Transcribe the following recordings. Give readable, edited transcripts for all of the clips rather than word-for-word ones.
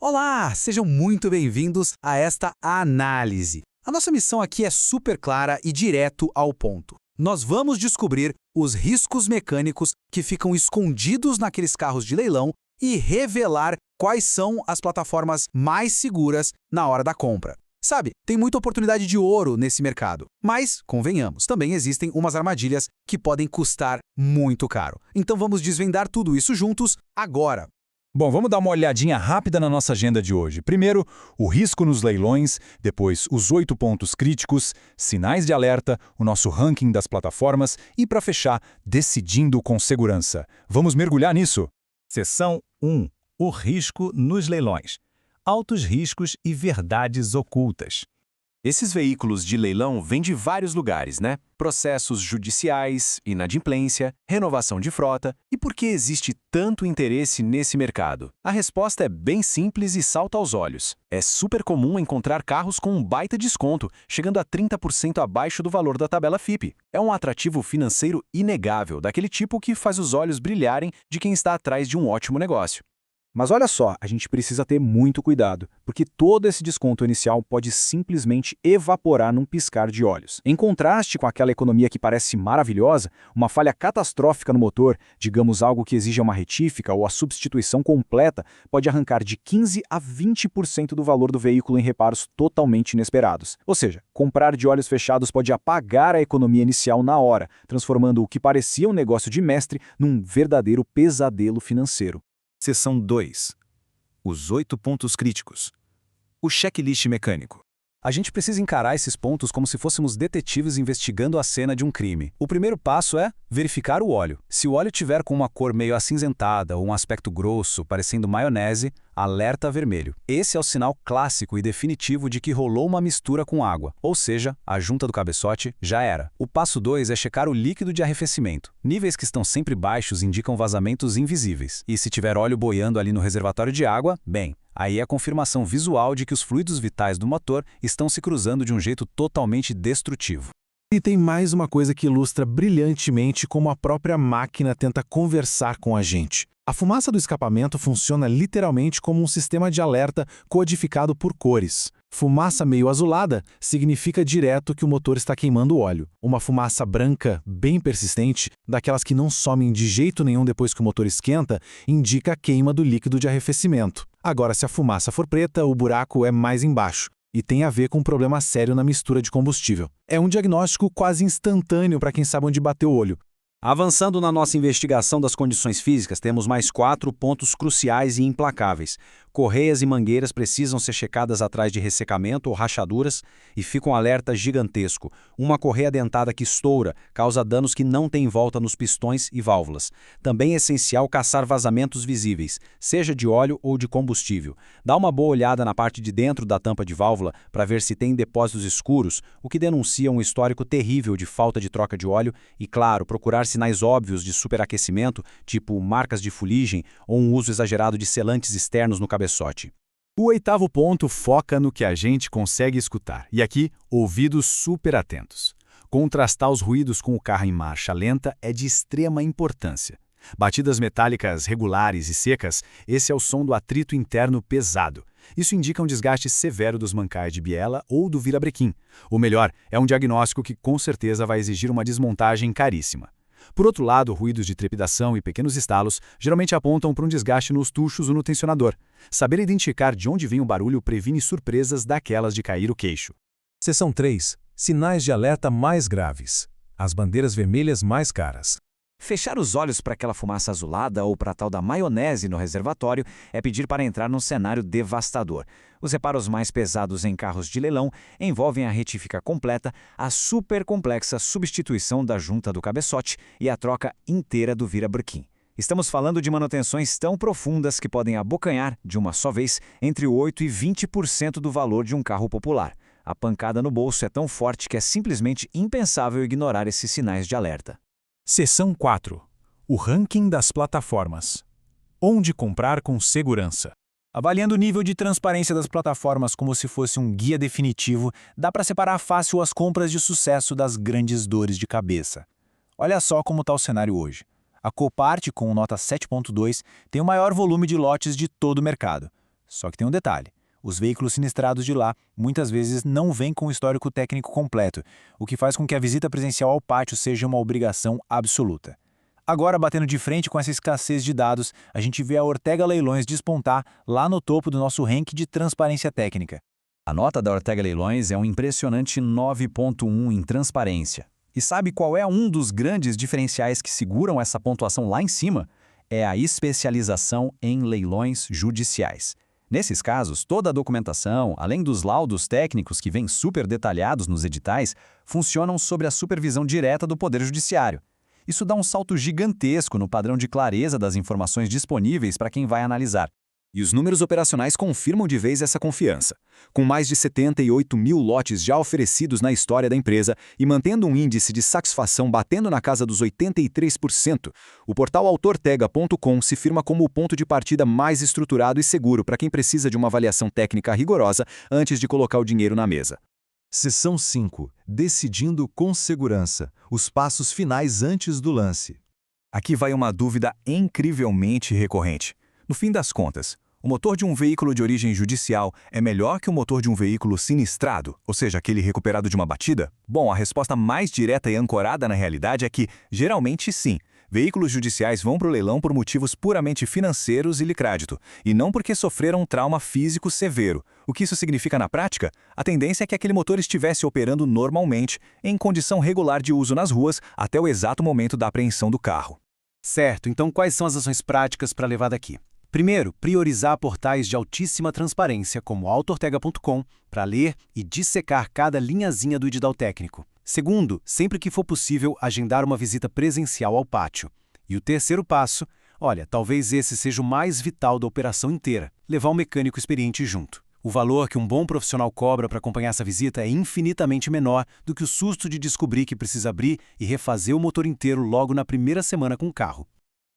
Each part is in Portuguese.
Olá, sejam muito bem-vindos a esta análise. A nossa missão aqui é super clara e direto ao ponto. Nós vamos descobrir os riscos mecânicos que ficam escondidos naqueles carros de leilão e revelar quais são as plataformas mais seguras na hora da compra. Sabe, tem muita oportunidade de ouro nesse mercado, mas, convenhamos, também existem umas armadilhas que podem custar muito caro. Então vamos desvendar tudo isso juntos agora. Bom, vamos dar uma olhadinha rápida na nossa agenda de hoje. Primeiro, o risco nos leilões, depois os 8 pontos críticos, sinais de alerta, o nosso ranking das plataformas e, para fechar, decidindo com segurança. Vamos mergulhar nisso? Seção 1. O risco nos leilões. Altos riscos e verdades ocultas. Esses veículos de leilão vêm de vários lugares, né? Processos judiciais, inadimplência, renovação de frota. E por que existe tanto interesse nesse mercado? A resposta é bem simples e salta aos olhos. É super comum encontrar carros com um baita desconto, chegando a 30% abaixo do valor da tabela FIPE. É um atrativo financeiro inegável, daquele tipo que faz os olhos brilharem de quem está atrás de um ótimo negócio. Mas olha só, a gente precisa ter muito cuidado, porque todo esse desconto inicial pode simplesmente evaporar num piscar de olhos. Em contraste com aquela economia que parece maravilhosa, uma falha catastrófica no motor, digamos algo que exija uma retífica ou a substituição completa, pode arrancar de 15% a 20% do valor do veículo em reparos totalmente inesperados. Ou seja, comprar de olhos fechados pode apagar a economia inicial na hora, transformando o que parecia um negócio de mestre num verdadeiro pesadelo financeiro. Seção 2. Os 8 pontos críticos. O checklist mecânico. A gente precisa encarar esses pontos como se fôssemos detetives investigando a cena de um crime. O primeiro passo é verificar o óleo. Se o óleo tiver com uma cor meio acinzentada ou um aspecto grosso, parecendo maionese, alerta vermelho. Esse é o sinal clássico e definitivo de que rolou uma mistura com água, ou seja, a junta do cabeçote já era. O passo 2 é checar o líquido de arrefecimento. Níveis que estão sempre baixos indicam vazamentos invisíveis. E se tiver óleo boiando ali no reservatório de água, bem, aí é a confirmação visual de que os fluidos vitais do motor estão se cruzando de um jeito totalmente destrutivo. E tem mais uma coisa que ilustra brilhantemente como a própria máquina tenta conversar com a gente. A fumaça do escapamento funciona literalmente como um sistema de alerta codificado por cores. Fumaça meio azulada significa direto que o motor está queimando óleo. Uma fumaça branca, bem persistente, daquelas que não somem de jeito nenhum depois que o motor esquenta, indica a queima do líquido de arrefecimento. Agora, se a fumaça for preta, o buraco é mais embaixo e tem a ver com um problema sério na mistura de combustível. É um diagnóstico quase instantâneo para quem sabe onde bater o olho. Avançando na nossa investigação das condições físicas, temos mais 4 pontos cruciais e implacáveis. Correias e mangueiras precisam ser checadas atrás de ressecamento ou rachaduras e fica um alerta gigantesco. Uma correia dentada que estoura causa danos que não têm volta nos pistões e válvulas. Também é essencial caçar vazamentos visíveis, seja de óleo ou de combustível. Dá uma boa olhada na parte de dentro da tampa de válvula para ver se tem depósitos escuros, o que denuncia um histórico terrível de falta de troca de óleo e, claro, procurar sinais óbvios de superaquecimento, tipo marcas de fuligem ou um uso exagerado de selantes externos no cabeçote. O 8º ponto foca no que a gente consegue escutar. E aqui, ouvidos super atentos. Contrastar os ruídos com o carro em marcha lenta é de extrema importância. Batidas metálicas regulares e secas, esse é o som do atrito interno pesado. Isso indica um desgaste severo dos mancais de biela ou do virabrequim. Ou melhor, é um diagnóstico que com certeza vai exigir uma desmontagem caríssima. Por outro lado, ruídos de trepidação e pequenos estalos geralmente apontam para um desgaste nos tuchos ou no tensionador. Saber identificar de onde vem o barulho previne surpresas daquelas de cair o queixo. Seção 3. Sinais de alerta mais graves. As bandeiras vermelhas mais caras. Fechar os olhos para aquela fumaça azulada ou para a tal da maionese no reservatório é pedir para entrar num cenário devastador. Os reparos mais pesados em carros de leilão envolvem a retífica completa, a super complexa substituição da junta do cabeçote e a troca inteira do virabrequim. Estamos falando de manutenções tão profundas que podem abocanhar, de uma só vez, entre 8% e 20% do valor de um carro popular. A pancada no bolso é tão forte que é simplesmente impensável ignorar esses sinais de alerta. Seção 4. O ranking das plataformas. Onde comprar com segurança. Avaliando o nível de transparência das plataformas como se fosse um guia definitivo, dá para separar fácil as compras de sucesso das grandes dores de cabeça. Olha só como está o cenário hoje. A Copart, com nota 7.2, tem o maior volume de lotes de todo o mercado. Só que tem um detalhe. Os veículos sinistrados de lá muitas vezes não vêm com o histórico técnico completo, o que faz com que a visita presencial ao pátio seja uma obrigação absoluta. Agora, batendo de frente com essa escassez de dados, a gente vê a Ortega Leilões despontar lá no topo do nosso ranking de transparência técnica. A nota da Ortega Leilões é um impressionante 9,1 em transparência. E sabe qual é um dos grandes diferenciais que seguram essa pontuação lá em cima? É a especialização em leilões judiciais. Nesses casos, toda a documentação, além dos laudos técnicos que vêm super detalhados nos editais, funcionam sob a supervisão direta do Poder Judiciário. Isso dá um salto gigantesco no padrão de clareza das informações disponíveis para quem vai analisar. E os números operacionais confirmam de vez essa confiança. Com mais de 78 mil lotes já oferecidos na história da empresa e mantendo um índice de satisfação batendo na casa dos 83%, o portal autortega.com se firma como o ponto de partida mais estruturado e seguro para quem precisa de uma avaliação técnica rigorosa antes de colocar o dinheiro na mesa. Seção 5. Decidindo com segurança. Os passos finais antes do lance. Aqui vai uma dúvida incrivelmente recorrente. No fim das contas, o motor de um veículo de origem judicial é melhor que o motor de um veículo sinistrado, ou seja, aquele recuperado de uma batida? Bom, a resposta mais direta e ancorada na realidade é que, geralmente sim, veículos judiciais vão para o leilão por motivos puramente financeiros e crédito, e não porque sofreram um trauma físico severo. O que isso significa na prática? A tendência é que aquele motor estivesse operando normalmente, em condição regular de uso nas ruas, até o exato momento da apreensão do carro. Certo, então quais são as ações práticas para levar daqui? Primeiro, priorizar portais de altíssima transparência, como autortega.com, para ler e dissecar cada linhazinha do edital técnico. Segundo, sempre que for possível, agendar uma visita presencial ao pátio. E o terceiro passo, olha, talvez esse seja o mais vital da operação inteira, levar um mecânico experiente junto. O valor que um bom profissional cobra para acompanhar essa visita é infinitamente menor do que o susto de descobrir que precisa abrir e refazer o motor inteiro logo na primeira semana com o carro.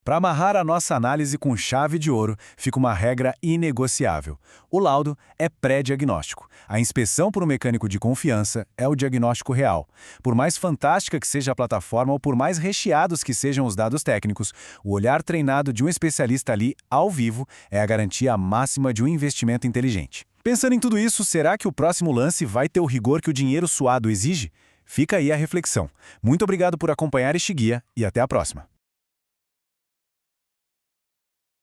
Para amarrar a nossa análise com chave de ouro, fica uma regra inegociável. O laudo é pré-diagnóstico. A inspeção por um mecânico de confiança é o diagnóstico real. Por mais fantástica que seja a plataforma ou por mais recheados que sejam os dados técnicos, o olhar treinado de um especialista ali, ao vivo, é a garantia máxima de um investimento inteligente. Pensando em tudo isso, será que o próximo lance vai ter o rigor que o dinheiro suado exige? Fica aí a reflexão. Muito obrigado por acompanhar este guia e até a próxima.